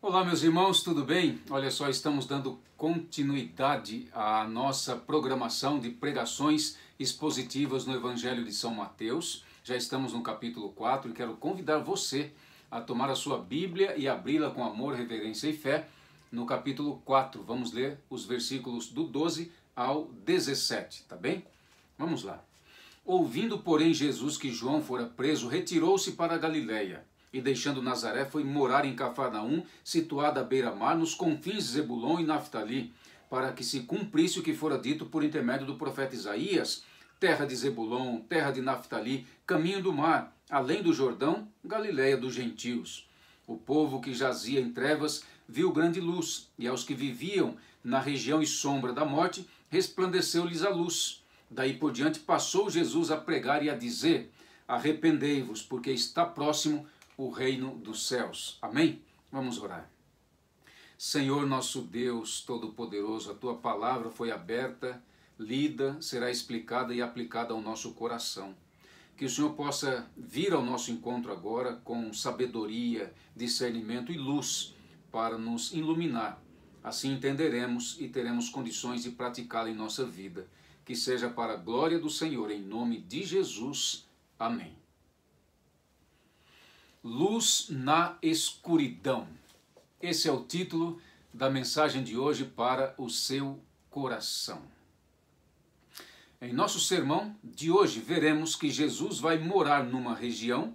Olá, meus irmãos, tudo bem? Olha só, estamos dando continuidade à nossa programação de pregações expositivas no Evangelho de São Mateus. Já estamos no capítulo 4 e quero convidar você a tomar a sua Bíblia e abri-la com amor, reverência e fé no capítulo 4. Vamos ler os versículos do 12 ao 17, tá bem? Vamos lá. Ouvindo, porém, Jesus que João fora preso, retirou-se para a Galiléia. E deixando Nazaré, foi morar em Cafarnaum, situada à beira-mar, nos confins de Zebulon e Naftali, para que se cumprisse o que fora dito por intermédio do profeta Isaías: terra de Zebulon, terra de Naftali, caminho do mar, além do Jordão, Galiléia dos gentios. O povo que jazia em trevas viu grande luz, e aos que viviam na região e sombra da morte, resplandeceu-lhes a luz. Daí por diante passou Jesus a pregar e a dizer: arrependei-vos, porque está próximo o reino dos céus. Amém? Vamos orar. Senhor nosso Deus Todo-Poderoso, a Tua palavra foi aberta, lida, será explicada e aplicada ao nosso coração. Que o Senhor possa vir ao nosso encontro agora com sabedoria, discernimento e luz para nos iluminar. Assim entenderemos e teremos condições de praticá-la em nossa vida. Que seja para a glória do Senhor, em nome de Jesus. Amém. Luz na escuridão. Esse é o título da mensagem de hoje para o seu coração. Em nosso sermão de hoje veremos que Jesus vai morar numa região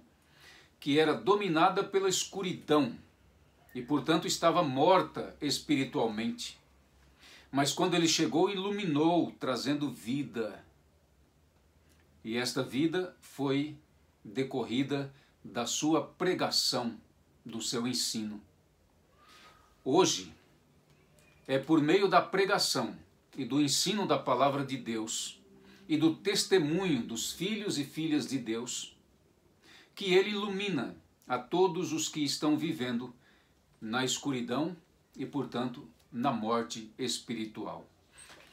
que era dominada pela escuridão e, portanto, estava morta espiritualmente. Mas quando ele chegou, iluminou, trazendo vida. E esta vida foi decorrida da sua pregação, do seu ensino. Hoje, é por meio da pregação e do ensino da palavra de Deus e do testemunho dos filhos e filhas de Deus que ele ilumina a todos os que estão vivendo na escuridão e, portanto, na morte espiritual.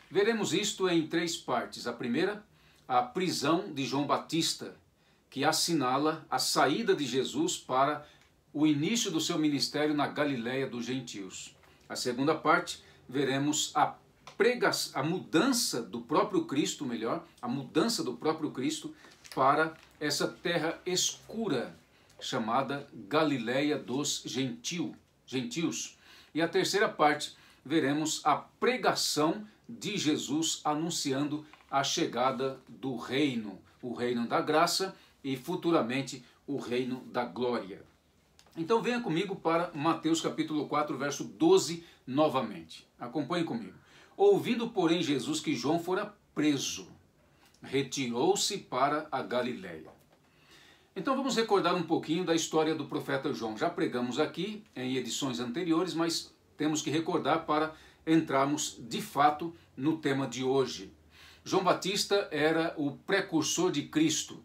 Veremos isto em três partes. A primeira, a prisão de João Batista, que assinala a saída de Jesus para o início do seu ministério na Galiléia dos gentios. A segunda parte, veremos a mudança do próprio Cristo, a mudança do próprio Cristo para essa terra escura chamada Galiléia dos gentios. E a terceira parte, veremos a pregação de Jesus anunciando a chegada do reino, o reino da graça e futuramente o reino da glória. Então venha comigo para Mateus capítulo 4, verso 12 novamente. Acompanhe comigo. Ouvindo, porém, Jesus que João fora preso, retirou-se para a Galiléia. Então vamos recordar um pouquinho da história do profeta João. Já pregamos aqui em edições anteriores, mas temos que recordar para entrarmos de fato no tema de hoje. João Batista era o precursor de Cristo.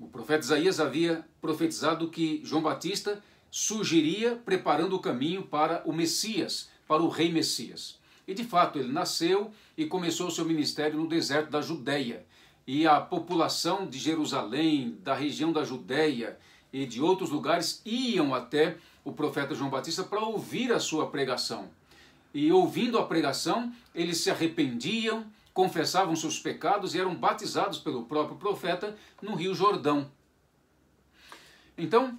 O profeta Isaías havia profetizado que João Batista surgiria preparando o caminho para o Messias, para o rei Messias. E de fato ele nasceu e começou o seu ministério no deserto da Judéia. E a população de Jerusalém, da região da Judéia e de outros lugares iam até o profeta João Batista para ouvir a sua pregação. E ouvindo a pregação, eles se arrependiam, confessavam seus pecados e eram batizados pelo próprio profeta no Rio Jordão. Então,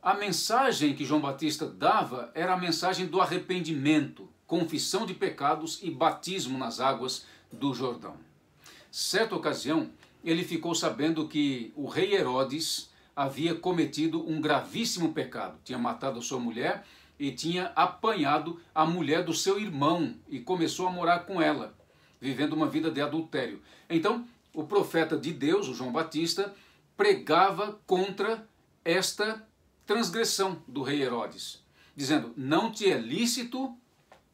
a mensagem que João Batista dava era a mensagem do arrependimento, confissão de pecados e batismo nas águas do Jordão. Certa ocasião, ele ficou sabendo que o rei Herodes havia cometido um gravíssimo pecado. Tinha matado a sua mulher e tinha apanhado a mulher do seu irmão e começou a morar com ela, vivendo uma vida de adultério. Então, o profeta de Deus, o João Batista, pregava contra esta transgressão do rei Herodes, dizendo: não te é lícito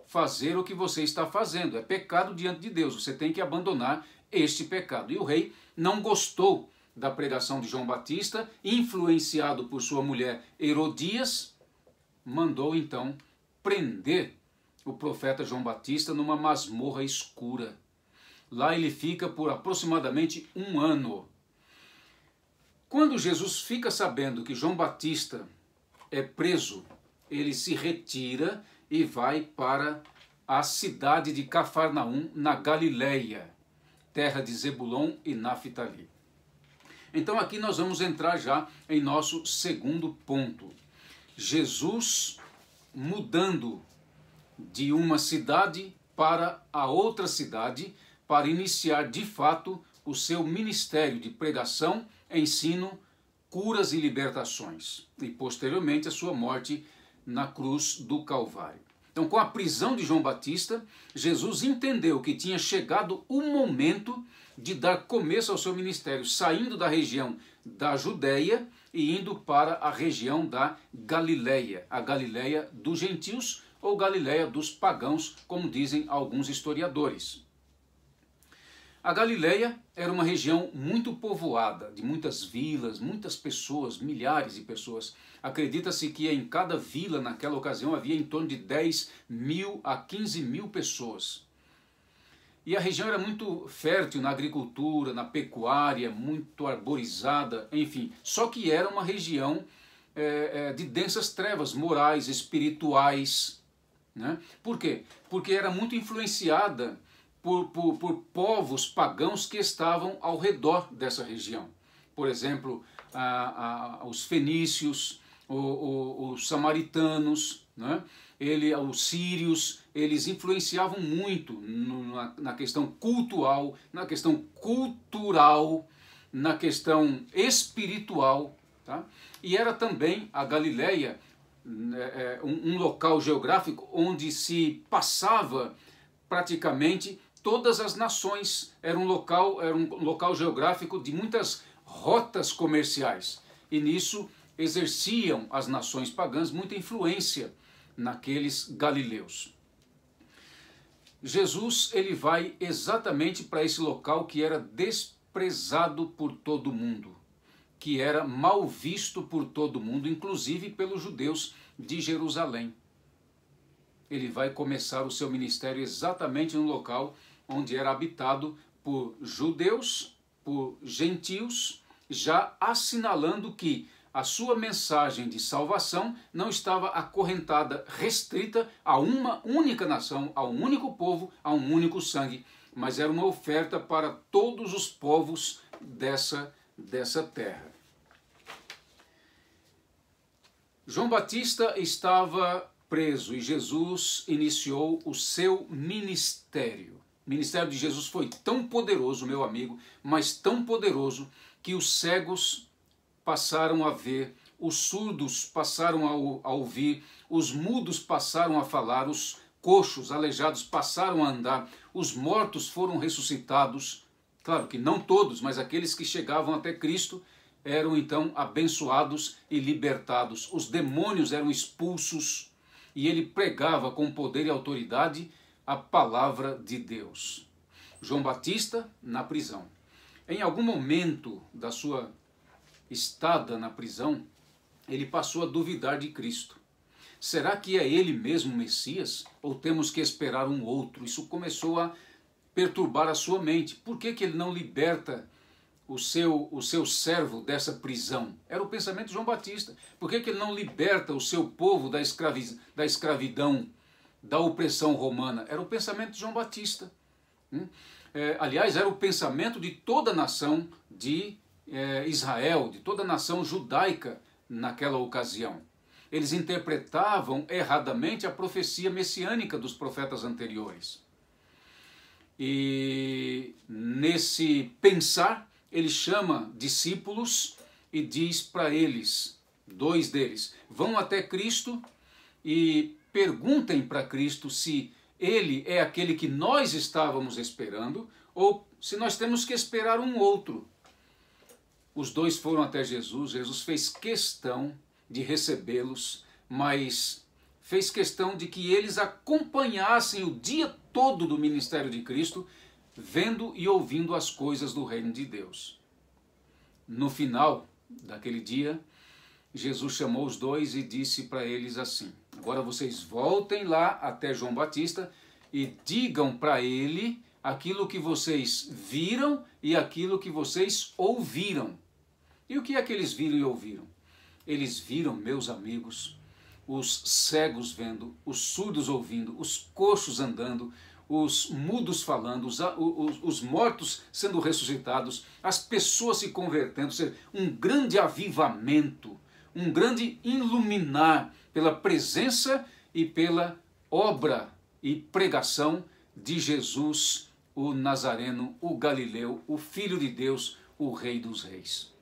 fazer o que você está fazendo, é pecado diante de Deus, você tem que abandonar este pecado. E o rei não gostou da pregação de João Batista, influenciado por sua mulher Herodias, mandou então prender o profeta João Batista numa masmorra escura. Lá ele fica por aproximadamente 1 ano. Quando Jesus fica sabendo que João Batista é preso, ele se retira e vai para a cidade de Cafarnaum, na Galileia, terra de Zebulon e Naftali. Então aqui nós vamos entrar já em nosso segundo ponto. Jesus mudando de uma cidade para a outra cidade para iniciar de fato o seu ministério de pregação, ensino, curas e libertações, e posteriormente a sua morte na cruz do Calvário. Então, com a prisão de João Batista, Jesus entendeu que tinha chegado o momento de dar começo ao seu ministério, saindo da região da Judéia e indo para a região da Galileia, a Galileia dos gentios ou Galileia dos pagãos, como dizem alguns historiadores. A Galileia era uma região muito povoada, de muitas vilas, muitas pessoas, milhares de pessoas. Acredita-se que em cada vila naquela ocasião havia em torno de 10 mil a 15 mil pessoas. E a região era muito fértil na agricultura, na pecuária, muito arborizada, enfim. Só que era uma região de densas trevas morais, espirituais, né? Por quê? Porque era muito influenciada por povos pagãos que estavam ao redor dessa região. Por exemplo, os fenícios, os samaritanos, né? Os sírios, eles influenciavam muito na questão cultural, na questão cultural, na questão espiritual. Tá? E era também a Galileia um local geográfico onde se passava praticamente todas as nações. Era um local geográfico de muitas rotas comerciais. E nisso exerciam as nações pagãs muita influência naqueles galileus. Jesus, ele vai exatamente para esse local que era desprezado por todo mundo, que era mal visto por todo mundo, inclusive pelos judeus de Jerusalém. Ele vai começar o seu ministério exatamente no local onde era habitado por judeus, por gentios, já assinalando que a sua mensagem de salvação não estava acorrentada, restrita a uma única nação, a um único povo, a um único sangue, mas era uma oferta para todos os povos dessa terra. João Batista estava preso e Jesus iniciou o seu ministério. O ministério de Jesus foi tão poderoso, meu amigo, mas tão poderoso, que os cegos passaram a ver, os surdos passaram a ouvir, os mudos passaram a falar, os coxos, aleijados passaram a andar, os mortos foram ressuscitados. Claro que não todos, mas aqueles que chegavam até Cristo eram então abençoados e libertados. Os demônios eram expulsos e ele pregava com poder e autoridade a palavra de Deus. João Batista na prisão. Em algum momento da sua estada na prisão, ele passou a duvidar de Cristo. Será que é ele mesmo o Messias? Ou temos que esperar um outro? Isso começou a perturbar a sua mente. Por que ele não liberta o seu servo dessa prisão? Era o pensamento de João Batista. Por que ele não liberta o seu povo da escravidão, da opressão romana? Era o pensamento de João Batista. Aliás, era o pensamento de toda a nação de Israel, de toda a nação judaica naquela ocasião. Eles interpretavam erradamente a profecia messiânica dos profetas anteriores. E nesse pensar, ele chama discípulos e diz para eles, 2 deles, vão até Cristo e perguntem para Cristo se ele é aquele que nós estávamos esperando ou se nós temos que esperar um outro. Os 2 foram até Jesus, Jesus fez questão de recebê-los, mas fez questão de que eles acompanhassem o dia todo do ministério de Cristo, vendo e ouvindo as coisas do reino de Deus. No final daquele dia, Jesus chamou os 2 e disse para eles assim: agora vocês voltem lá até João Batista e digam para ele aquilo que vocês viram e aquilo que vocês ouviram. E o que é que eles viram e ouviram? Eles viram, meus amigos, os cegos vendo, os surdos ouvindo, os coxos andando, os mudos falando, os mortos sendo ressuscitados, as pessoas se convertendo, ou seja, um grande avivamento, um grande iluminar pela presença e pela obra e pregação de Jesus, o Nazareno, o Galileu, o Filho de Deus, o Rei dos Reis.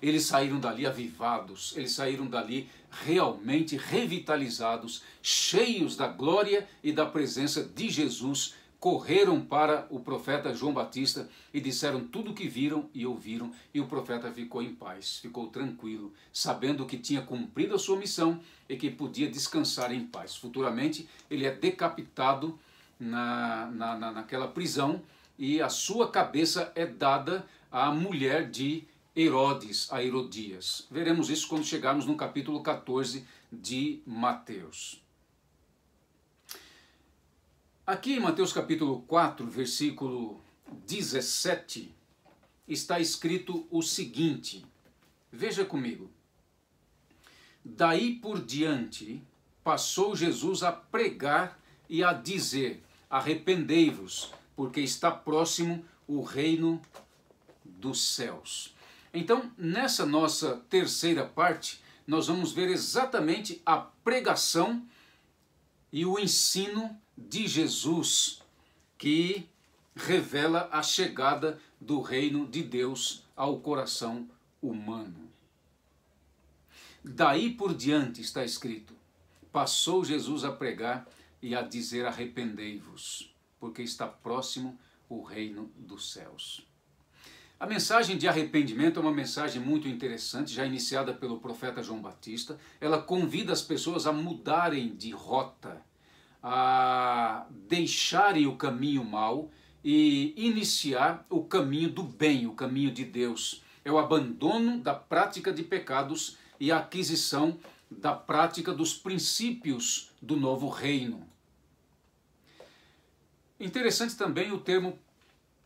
Eles saíram dali avivados, eles saíram dali realmente revitalizados, cheios da glória e da presença de Jesus, correram para o profeta João Batista e disseram tudo o que viram e ouviram, e o profeta ficou em paz, ficou tranquilo, sabendo que tinha cumprido a sua missão e que podia descansar em paz. Futuramente ele é decapitado naquela prisão e a sua cabeça é dada à mulher de Herodes, a Herodias. Veremos isso quando chegarmos no capítulo 14 de Mateus. Aqui em Mateus capítulo 4, versículo 17, está escrito o seguinte, veja comigo. Daí por diante, passou Jesus a pregar e a dizer, arrependei-vos, porque está próximo o reino dos céus. Então, nessa nossa terceira parte, nós vamos ver exatamente a pregação e o ensino de Jesus, que revela a chegada do reino de Deus ao coração humano. Daí por diante está escrito, passou Jesus a pregar e a dizer arrependei-vos, porque está próximo o reino dos céus. A mensagem de arrependimento é uma mensagem muito interessante, já iniciada pelo profeta João Batista. Ela convida as pessoas a mudarem de rota, a deixarem o caminho mau e iniciar o caminho do bem, o caminho de Deus. É o abandono da prática de pecados e a aquisição da prática dos princípios do novo reino. Interessante também o termo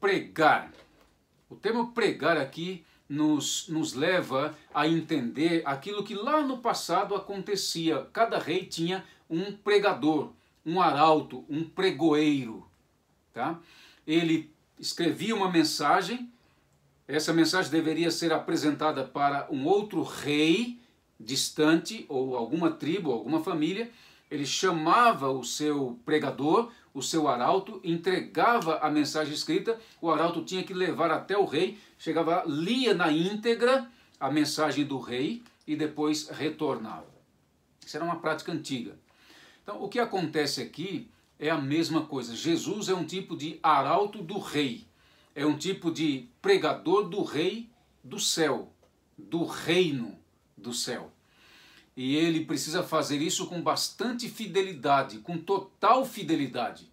pregar. O termo pregar aqui nos leva a entender aquilo que lá no passado acontecia. Cada rei tinha um pregador, um arauto, um pregoeiro. Tá? Ele escrevia uma mensagem, essa mensagem deveria ser apresentada para um outro rei distante, ou alguma tribo, alguma família. Ele chamava o seu pregador, o seu arauto, entregava a mensagem escrita, o arauto tinha que levar até o rei, chegava, lia na íntegra a mensagem do rei e depois retornava. Isso era uma prática antiga. Então, o que acontece aqui é a mesma coisa. Jesus é um tipo de arauto do rei, é um tipo de pregador do rei do céu, do reino do céu. E ele precisa fazer isso com bastante fidelidade, com total fidelidade,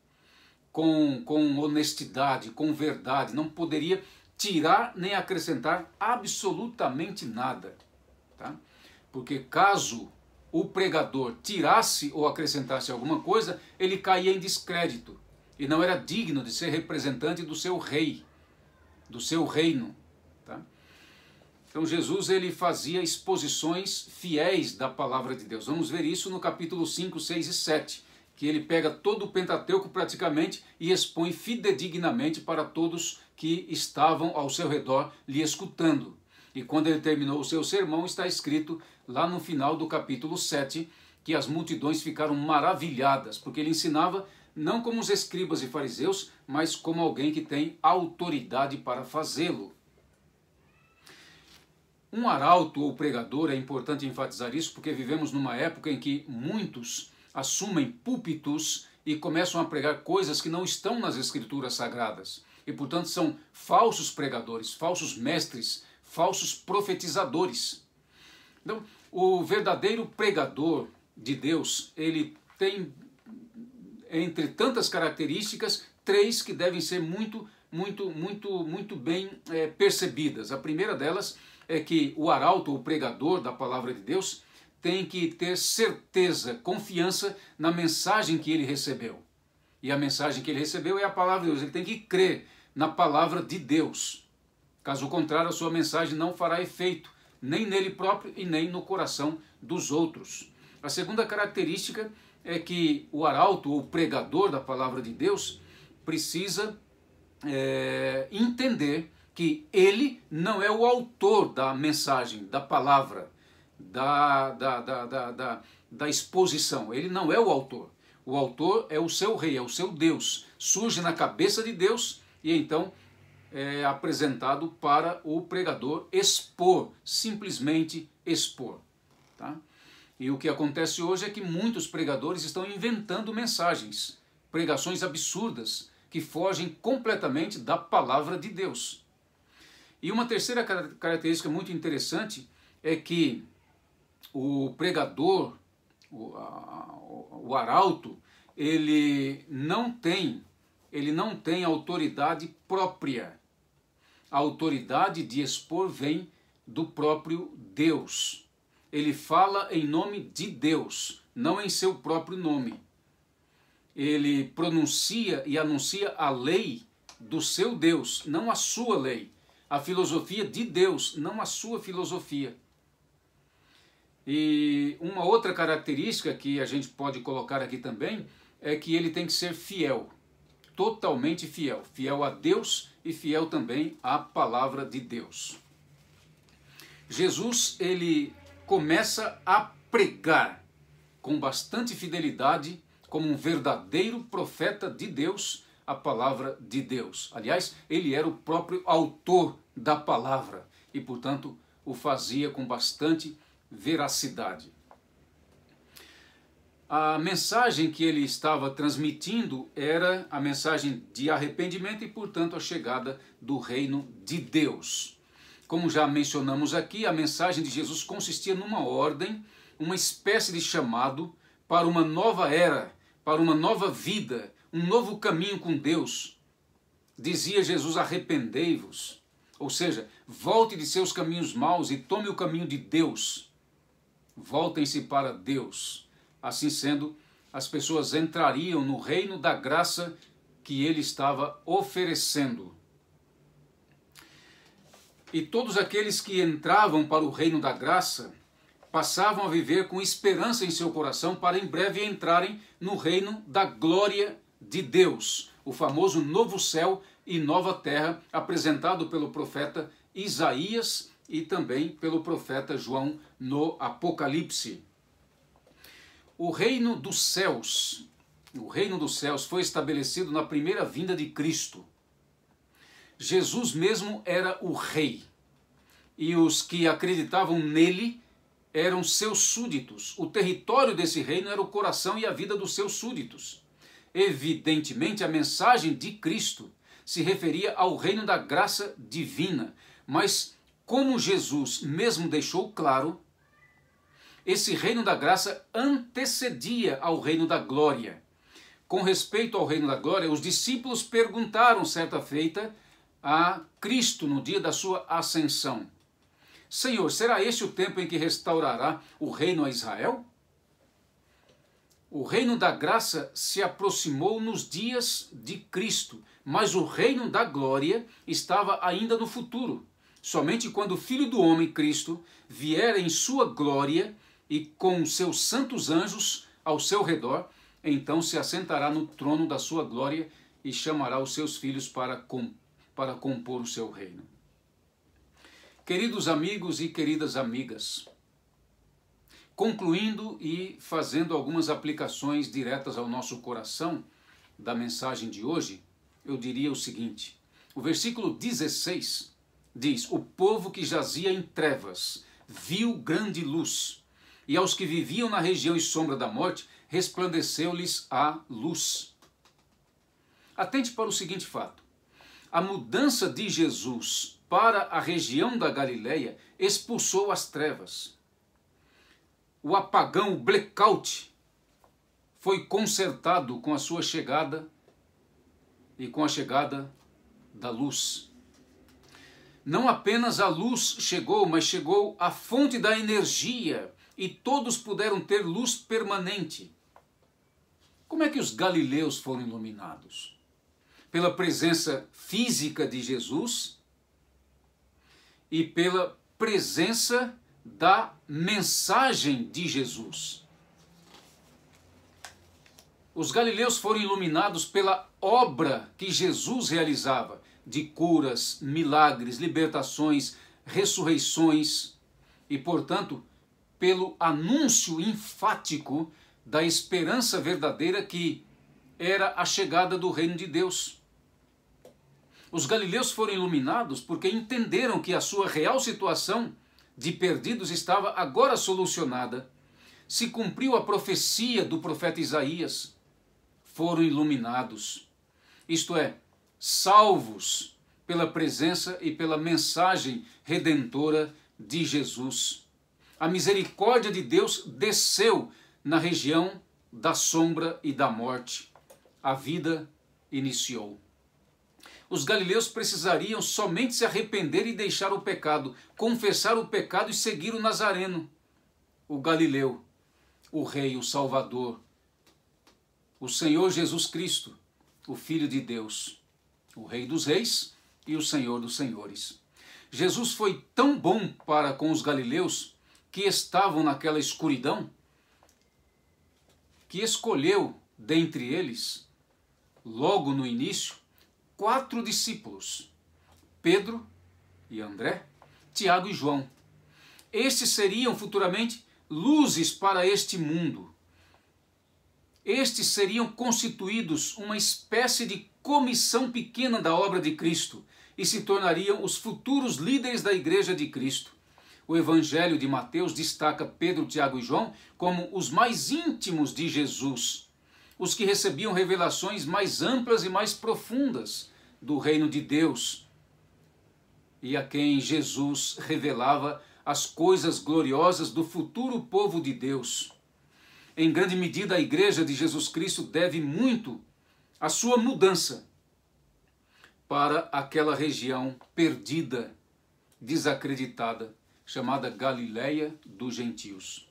com honestidade, com verdade. Não poderia tirar nem acrescentar absolutamente nada. Tá? Porque caso o pregador tirasse ou acrescentasse alguma coisa, ele caía em descrédito e não era digno de ser representante do seu rei, do seu reino. Tá? Então Jesus ele fazia exposições fiéis da palavra de Deus. Vamos ver isso no capítulo 5, 6 e 7, que ele pega todo o Pentateuco praticamente e expõe fidedignamente para todos que estavam ao seu redor lhe escutando. E quando ele terminou o seu sermão, está escrito lá no final do capítulo 7, que as multidões ficaram maravilhadas, porque ele ensinava não como os escribas e fariseus, mas como alguém que tem autoridade para fazê-lo. Um arauto ou pregador, é importante enfatizar isso, porque vivemos numa época em que muitos assumem púlpitos e começam a pregar coisas que não estão nas escrituras sagradas. E, portanto, são falsos pregadores, falsos mestres, falsos profetizadores. Então, o verdadeiro pregador de Deus, ele tem, entre tantas características, 3 que devem ser muito bem percebidas. A primeira delas é que o arauto, o pregador da palavra de Deus, tem que ter certeza, confiança na mensagem que ele recebeu. E a mensagem que ele recebeu é a palavra de Deus. Ele tem que crer na palavra de Deus. Caso contrário, a sua mensagem não fará efeito, nem nele próprio e nem no coração dos outros. A segunda característica é que o arauto, ou pregador da palavra de Deus, precisa entender que ele não é o autor da mensagem, da palavra, da exposição. Ele não é o autor. O autor é o seu rei, é o seu Deus. Surge na cabeça de Deus e então é apresentado para o pregador expor, simplesmente expor. Tá? E o que acontece hoje é que muitos pregadores estão inventando mensagens, pregações absurdas, que fogem completamente da palavra de Deus. E uma terceira característica muito interessante é que o pregador, o arauto, ele não tem autoridade própria. A autoridade de expor vem do próprio Deus. Ele fala em nome de Deus, não em seu próprio nome. Ele pronuncia e anuncia a lei do seu Deus, não a sua lei. A filosofia de Deus, não a sua filosofia. E uma outra característica que a gente pode colocar aqui também é que ele tem que ser fiel, totalmente fiel. Fiel a Deus e fiel também à palavra de Deus. Jesus, ele começa a pregar com bastante fidelidade, como um verdadeiro profeta de Deus, a palavra de Deus. Aliás, ele era o próprio autor da palavra e, portanto, o fazia com bastante veracidade. A mensagem que ele estava transmitindo era a mensagem de arrependimento e, portanto, a chegada do reino de Deus. Como já mencionamos aqui, a mensagem de Jesus consistia numa ordem, uma espécie de chamado para uma nova era, para uma nova vida, um novo caminho com Deus. Dizia Jesus: arrependei-vos, ou seja, volte de seus caminhos maus e tome o caminho de Deus. Voltem-se para Deus. Assim sendo, as pessoas entrariam no reino da graça que ele estava oferecendo. E todos aqueles que entravam para o reino da graça passavam a viver com esperança em seu coração para em breve entrarem no reino da glória de Deus, o famoso novo céu e nova terra apresentado pelo profeta Isaías e também pelo profeta João no Apocalipse. O reino dos céus foi estabelecido na primeira vinda de Cristo. Jesus mesmo era o rei, e os que acreditavam nele eram seus súditos. O território desse reino era o coração e a vida dos seus súditos. Evidentemente, a mensagem de Cristo se referia ao reino da graça divina, mas como Jesus mesmo deixou claro, esse reino da graça antecedia ao reino da glória. Com respeito ao reino da glória, os discípulos perguntaram certa feita a Cristo no dia da sua ascensão: Senhor, será este o tempo em que restaurará o reino a Israel? O reino da graça se aproximou nos dias de Cristo, mas o reino da glória estava ainda no futuro. Somente quando o Filho do Homem, Cristo, vier em sua glória e com seus santos anjos ao seu redor, então se assentará no trono da sua glória e chamará os seus filhos para compor o seu reino. Queridos amigos e queridas amigas, concluindo e fazendo algumas aplicações diretas ao nosso coração da mensagem de hoje, eu diria o seguinte: o versículo 16 diz: o povo que jazia em trevas viu grande luz, e aos que viviam na região e sombra da morte resplandeceu-lhes a luz. Atente para o seguinte fato: a mudança de Jesus para a região da Galileia expulsou as trevas. O apagão, o blackout, foi consertado com a sua chegada e com a chegada da luz. Não apenas a luz chegou, mas chegou a fonte da energia e todos puderam ter luz permanente. Como é que os galileus foram iluminados? Pela presença física de Jesus e pela presença da mensagem de Jesus. Os galileus foram iluminados pela obra que Jesus realizava, de curas, milagres, libertações, ressurreições e, portanto, pelo anúncio enfático da esperança verdadeira que era a chegada do reino de Deus. Os galileus foram iluminados porque entenderam que a sua real situação de perdidos estava agora solucionada. Se cumpriu a profecia do profeta Isaías. Foram iluminados, isto é, salvos pela presença e pela mensagem redentora de Jesus. A misericórdia de Deus desceu na região da sombra e da morte. A vida iniciou. Os galileus precisariam somente se arrepender e deixar o pecado, confessar o pecado e seguir o Nazareno, o Galileu, o Rei, o Salvador, o Senhor Jesus Cristo, o Filho de Deus, o Rei dos Reis e o Senhor dos Senhores. Jesus foi tão bom para com os galileus que estavam naquela escuridão, que escolheu dentre eles, logo no início, 4 discípulos, Pedro e André, Tiago e João. Estes seriam futuramente luzes para este mundo. Estes seriam constituídos uma espécie de comissão pequena da obra de Cristo e se tornariam os futuros líderes da Igreja de Cristo. O Evangelho de Mateus destaca Pedro, Tiago e João como os mais íntimos de Jesus, os que recebiam revelações mais amplas e mais profundas do reino de Deus, e a quem Jesus revelava as coisas gloriosas do futuro povo de Deus. Em grande medida, a Igreja de Jesus Cristo deve muito à sua mudança para aquela região perdida, desacreditada, chamada Galileia dos Gentios.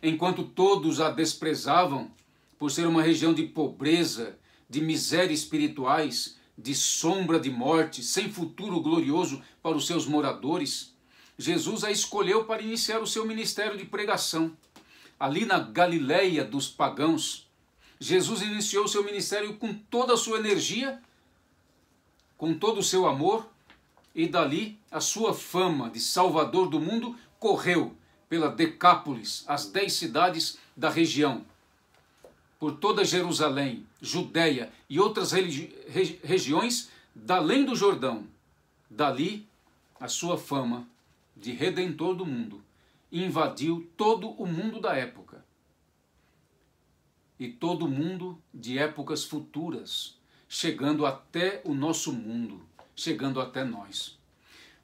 Enquanto todos a desprezavam por ser uma região de pobreza, de miséria espirituais, de sombra de morte, sem futuro glorioso para os seus moradores, Jesus a escolheu para iniciar o seu ministério de pregação. Ali na Galileia dos pagãos, Jesus iniciou o seu ministério com toda a sua energia, com todo o seu amor, e dali a sua fama de Salvador do mundo correu pela Decápolis, as 10 cidades da região, por toda Jerusalém, Judéia e outras regiões da além do Jordão. Dali a sua fama de Redentor do mundo invadiu todo o mundo da época e todo o mundo de épocas futuras, chegando até o nosso mundo, chegando até nós.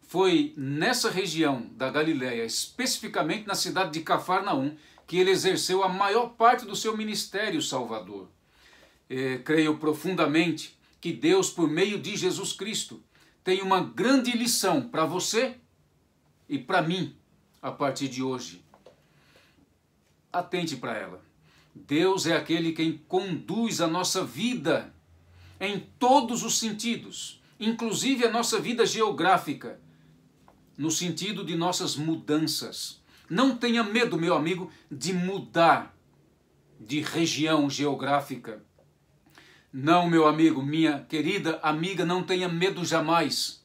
Foi nessa região da Galileia, especificamente na cidade de Cafarnaum, que ele exerceu a maior parte do seu ministério salvador. Creio profundamente que Deus, por meio de Jesus Cristo, tem uma grande lição para você e para mim, a partir de hoje. Atente para ela. Deus é aquele quem conduz a nossa vida em todos os sentidos, inclusive a nossa vida geográfica, no sentido de nossas mudanças. Não tenha medo, meu amigo, de mudar de região geográfica. Não, meu amigo, minha querida amiga, não tenha medo jamais.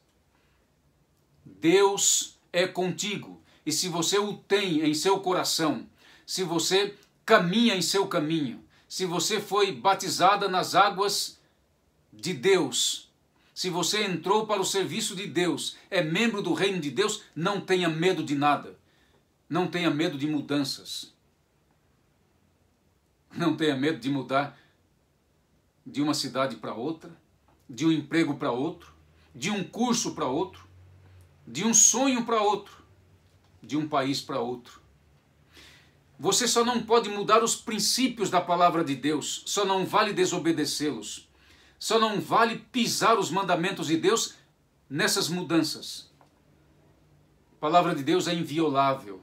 Deus é contigo. E se você o tem em seu coração, se você caminha em seu caminho, se você foi batizada nas águas de Deus, se você entrou para o serviço de Deus, é membro do reino de Deus, não tenha medo de nada. Não tenha medo de mudanças. Não tenha medo de mudar de uma cidade para outra, de um emprego para outro, de um curso para outro, de um sonho para outro, de um país para outro. Você só não pode mudar os princípios da palavra de Deus, só não vale desobedecê-los, só não vale pisar os mandamentos de Deus nessas mudanças. A palavra de Deus é inviolável,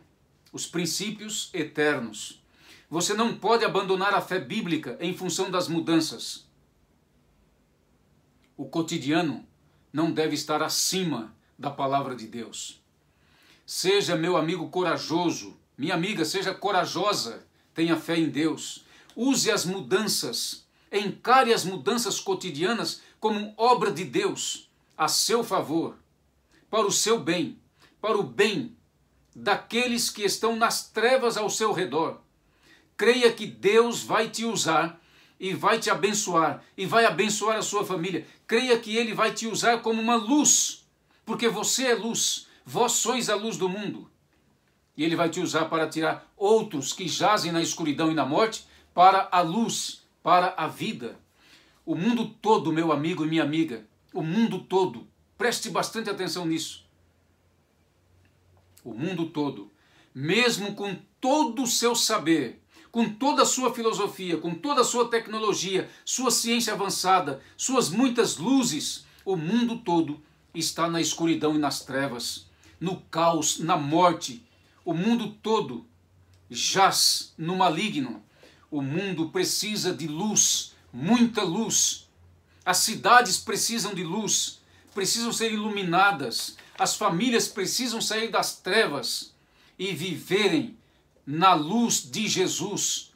os princípios eternos. Você não pode abandonar a fé bíblica em função das mudanças. O cotidiano não deve estar acima da palavra de Deus. Seja, meu amigo, corajoso. Minha amiga, seja corajosa. Tenha fé em Deus. Use as mudanças Encare as mudanças cotidianas como obra de Deus, a seu favor, para o seu bem, para o bem daqueles que estão nas trevas ao seu redor. Creia que Deus vai te usar e vai te abençoar, e vai abençoar a sua família. Creia que Ele vai te usar como uma luz, porque você é luz, vós sois a luz do mundo. E Ele vai te usar para tirar outros que jazem na escuridão e na morte para a luz, para a vida. O mundo todo, meu amigo e minha amiga, o mundo todo, preste bastante atenção nisso. O mundo todo, mesmo com todo o seu saber, com toda a sua filosofia, com toda a sua tecnologia, sua ciência avançada, suas muitas luzes, o mundo todo está na escuridão e nas trevas, no caos, na morte. O mundo todo jaz no maligno. O mundo precisa de luz, muita luz. As cidades precisam de luz, precisam ser iluminadas. As famílias precisam sair das trevas e viverem na luz de Jesus.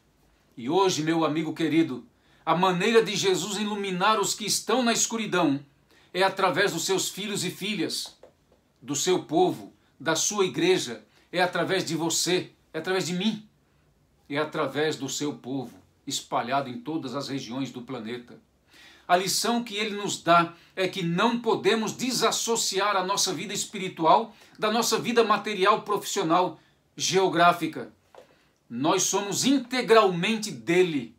E hoje, meu amigo querido, a maneira de Jesus iluminar os que estão na escuridão é através dos seus filhos e filhas, do seu povo, da sua igreja, é através de você, é através de mim, é através do seu povo, espalhado em todas as regiões do planeta. A lição que ele nos dá é que não podemos desassociar a nossa vida espiritual da nossa vida material, profissional, geográfica. Nós somos integralmente dele,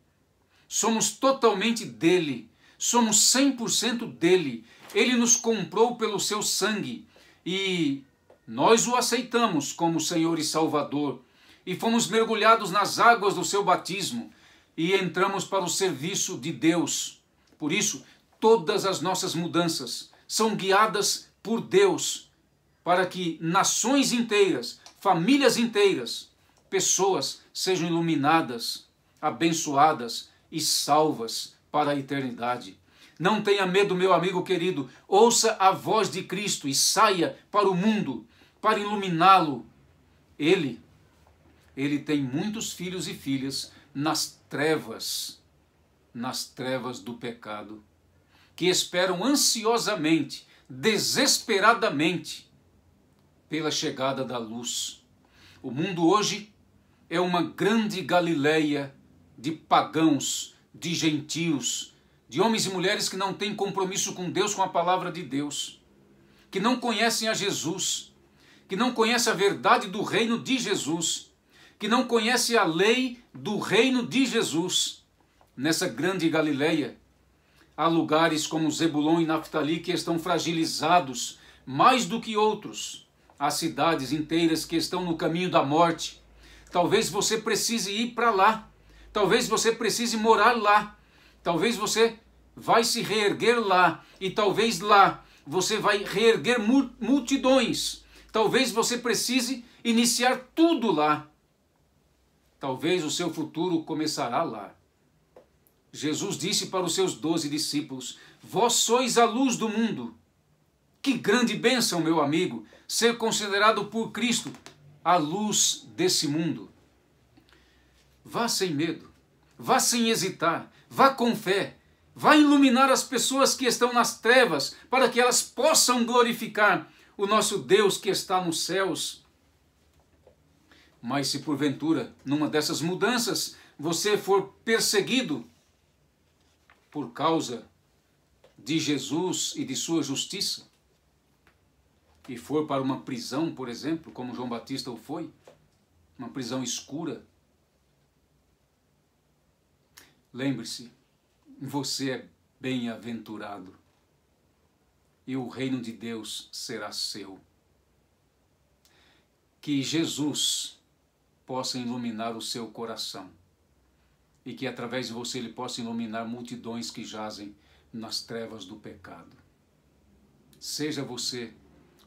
somos totalmente dele, somos 100% dele. Ele nos comprou pelo seu sangue e nós o aceitamos como Senhor e Salvador e fomos mergulhados nas águas do seu batismo e entramos para o serviço de Deus. Por isso, todas as nossas mudanças são guiadas por Deus para que nações inteiras, famílias inteiras, pessoas sejam iluminadas, abençoadas e salvas para a eternidade. Não tenha medo, meu amigo querido, ouça a voz de Cristo e saia para o mundo, para iluminá-lo. Ele tem muitos filhos e filhas nas trevas do pecado, que esperam ansiosamente, desesperadamente, pela chegada da luz. O mundo hoje é uma grande Galileia de pagãos, de gentios, de homens e mulheres que não têm compromisso com Deus, com a palavra de Deus, que não conhecem a Jesus, que não conhecem a verdade do reino de Jesus, que não conhecem a lei do reino de Jesus. Nessa grande Galileia, há lugares como Zebulon e Naftali que estão fragilizados mais do que outros. Há cidades inteiras que estão no caminho da morte. Talvez você precise ir para lá. Talvez você precise morar lá. Talvez você vai se reerguer lá. E talvez lá você vai reerguer multidões. Talvez você precise iniciar tudo lá. Talvez o seu futuro começará lá. Jesus disse para os seus 12 discípulos: vós sois a luz do mundo. Que grande bênção, meu amigo, ser considerado por Cristo a luz desse mundo. Vá sem medo, vá sem hesitar, vá com fé, vá iluminar as pessoas que estão nas trevas, para que elas possam glorificar o nosso Deus que está nos céus. Mas se porventura, numa dessas mudanças, você for perseguido por causa de Jesus e de sua justiça, e for para uma prisão, por exemplo, como João Batista o foi, uma prisão escura, lembre-se, você é bem-aventurado e o reino de Deus será seu. Que Jesus possa iluminar o seu coração e que através de você ele possa iluminar multidões que jazem nas trevas do pecado. Seja você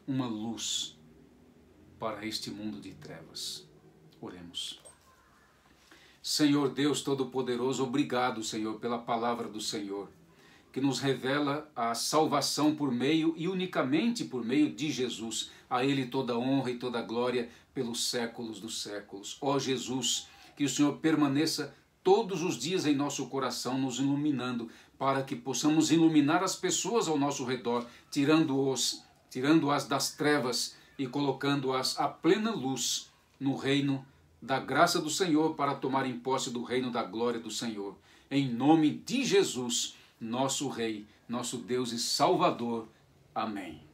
uma luz para este mundo de trevas. Oremos. Senhor Deus Todo-Poderoso, obrigado, Senhor, pela palavra do Senhor, que nos revela a salvação por meio e unicamente por meio de Jesus. A Ele toda honra e toda glória pelos séculos dos séculos. Ó Jesus, que o Senhor permaneça todos os dias em nosso coração, nos iluminando, para que possamos iluminar as pessoas ao nosso redor, tirando-as das trevas e colocando-as à plena luz no reino da graça do Senhor, para tomarem posse do reino da glória do Senhor. Em nome de Jesus, nosso Rei, nosso Deus e Salvador. Amém.